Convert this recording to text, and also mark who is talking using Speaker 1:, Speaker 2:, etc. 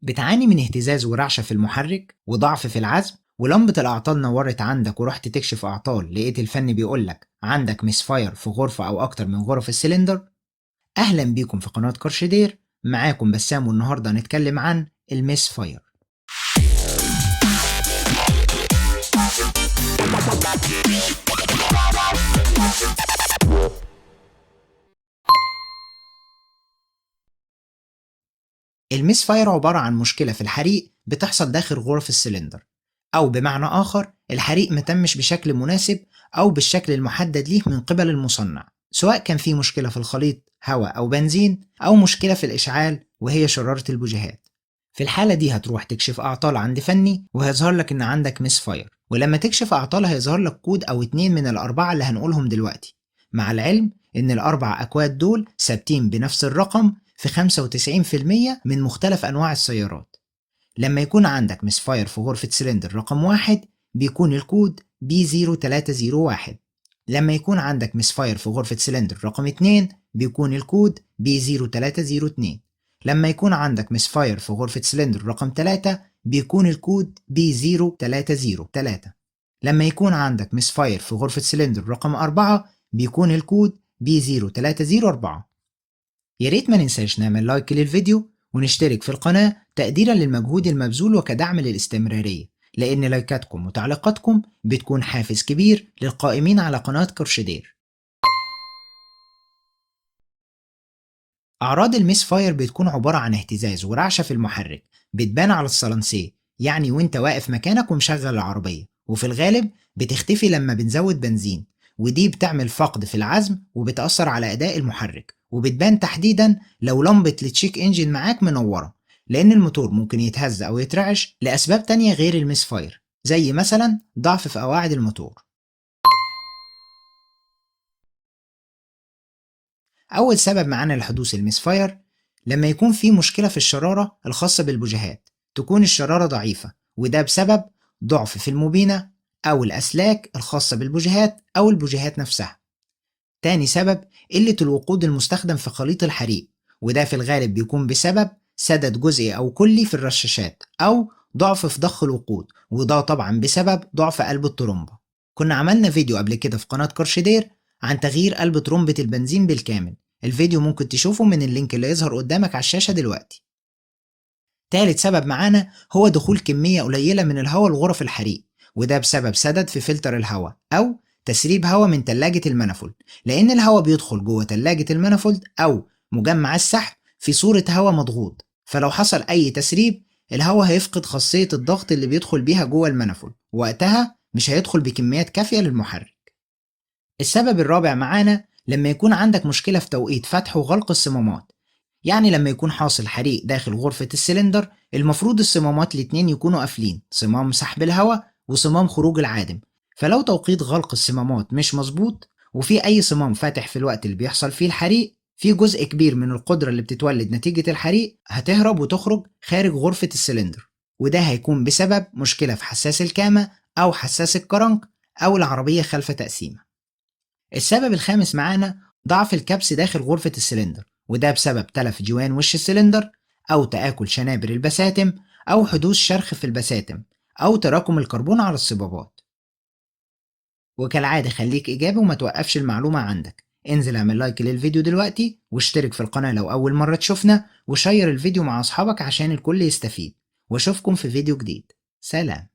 Speaker 1: بتعاني من اهتزاز ورعشة في المحرك وضعف في العزم، ولمبة الأعطال نورت عندك ورحت تكشف أعطال لقيت الفني بيقولك عندك مسفاير في غرفة أو أكتر من غرف السلندر. أهلا بيكم في قناة كارشدير، معاكم بسام والنهاردة هنتكلم عن المسفاير. الميس فاير عبارة عن مشكلة في الحريق بتحصل داخل غرف السلندر، أو بمعنى آخر الحريق متمش بشكل مناسب أو بالشكل المحدد ليه من قبل المصنع، سواء كان في مشكلة في الخليط هواء أو بنزين أو مشكلة في الإشعال وهي شرارة البوجيهات. في الحالة دي هتروح تكشف أعطال عند فني وهيظهر لك إن عندك ميس فاير، ولما تكشف أعطال هيظهر لك كود أو اتنين من الأربعة اللي هنقولهم دلوقتي، مع العلم إن الأربع أكواد دول ثابتين بنفس الرقم في 95% من مختلف أنواع السيارات. لما يكون عندك مسفاير في غرفة سلندر رقم 1 بيكون الكود B0301، لما يكون عندك مسفاير في غرفة سلندر رقم 2 بيكون الكود B0302، لما يكون عندك مسفاير في غرفة سلندر رقم 3 بيكون الكود B0303، لما يكون عندك مسفاير في غرفة سلندر رقم 4 بيكون الكود B0304. يا ريت ما ننساش نعمل لايك للفيديو ونشترك في القناة تقديرا للمجهود المبذول وكدعم للاستمرارية، لأن لايكاتكم وتعليقاتكم بتكون حافز كبير للقائمين على قناة كارشدير. أعراض الميس فاير بتكون عبارة عن اهتزاز ورعشة في المحرك بتبان على الصلنسيه، يعني وانت واقف مكانك ومشغل العربية، وفي الغالب بتختفي لما بنزود بنزين، ودي بتعمل فقد في العزم وبتأثر على أداء المحرك، وبتبان تحديدا لو لمبة التشيك انجن معاك منورة، لأن الموتور ممكن يتهز أو يترعش لأسباب تانية غير الميس فاير، زي مثلا ضعف في قواعد الموتور. أول سبب معانا لحدوث الميس فاير لما يكون في مشكلة في الشرارة الخاصة بالبوجيهات، تكون الشرارة ضعيفة وده بسبب ضعف في المبينة أو الأسلاك الخاصة بالبوجيهات أو البوجيهات نفسها. تاني سبب قلة الوقود المستخدم في خليط الحريق، وده في الغالب بيكون بسبب سدد جزئي أو كلي في الرشاشات أو ضعف في ضخ الوقود، وده طبعا بسبب ضعف قلب الطرمبة. كنا عملنا فيديو قبل كده في قناة كارشدير عن تغيير قلب طرمبة البنزين بالكامل، الفيديو ممكن تشوفه من اللينك اللي يظهر قدامك على الشاشة دلوقتي. تالت سبب معانا هو دخول كمية قليلة من الهواء لغرف الحريق، وده بسبب سدد في فلتر الهواء أو تسريب هواء من تلاجة المانيفولد، لأن الهواء بيدخل جوه تلاجة المانيفولد أو مجمع السحب في صورة هواء مضغوط، فلو حصل أي تسريب الهواء هيفقد خاصية الضغط اللي بيدخل بيها جوه المانيفولد، وقتها مش هيدخل بكميات كافية للمحرك. السبب الرابع معانا لما يكون عندك مشكلة في توقيت فتح وغلق الصمامات، يعني لما يكون حاصل حريق داخل غرفة السلندر المفروض الصمامات الاتنين يكونوا قافلين، صمام سحب الهواء وصمام خروج العادم، فلو توقيت غلق الصمامات مش مظبوط وفي أي صمام فاتح في الوقت اللي بيحصل فيه الحريق، في جزء كبير من القدرة اللي بتتولد نتيجة الحريق هتهرب وتخرج خارج غرفة السلندر، وده هيكون بسبب مشكلة في حساس الكامة أو حساس الكرنك أو العربية خلف تقسيمة. السبب الخامس معانا ضعف الكبس داخل غرفة السلندر، وده بسبب تلف جوان وش السلندر أو تآكل شنابر البساتم أو حدوث شرخ في البساتم أو تراكم الكربون على الصبابات. وكالعادة خليك إيجابي وما توقفش المعلومة عندك، انزل اعمل لايك للفيديو دلوقتي واشترك في القناة لو أول مرة تشوفنا، وشير الفيديو مع أصحابك عشان الكل يستفيد، واشوفكم في فيديو جديد. سلام.